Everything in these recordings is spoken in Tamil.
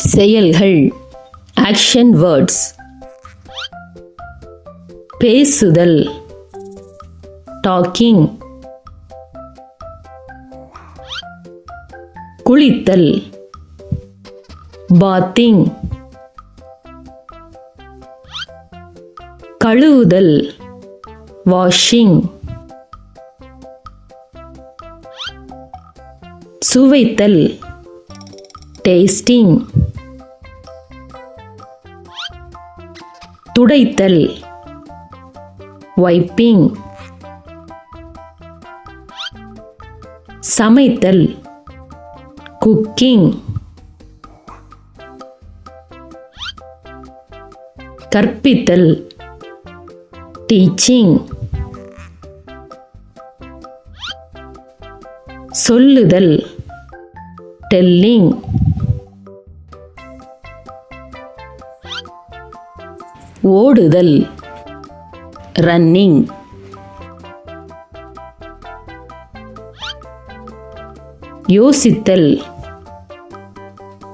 செயல்கள் ஆக்ஷன் வேர்ட்ஸ். பேசுதல் டாக்கிங். குளித்தல் பாத்திங். கழுவுதல் வாஷிங். சுவைத்தல் டேஸ்டிங். துடைத்தல் வைப்பிங். சமைத்தல் குக்கிங். கற்பித்தல் டீச்சிங். சொல்லுதல் டெல்லிங். ஓடுதல் ரன்னிங். யோசித்தல்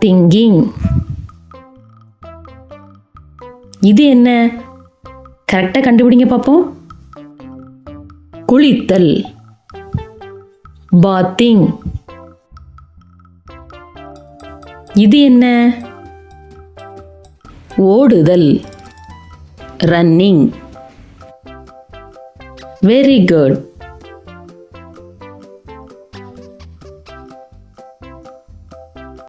திங்கிங். இது என்ன? கரெக்டா கண்டுபிடிங்க பார்ப்போம். குளித்தல் பாத்திங். இது என்ன? ஓடுதல் ரன்னிங். Very good.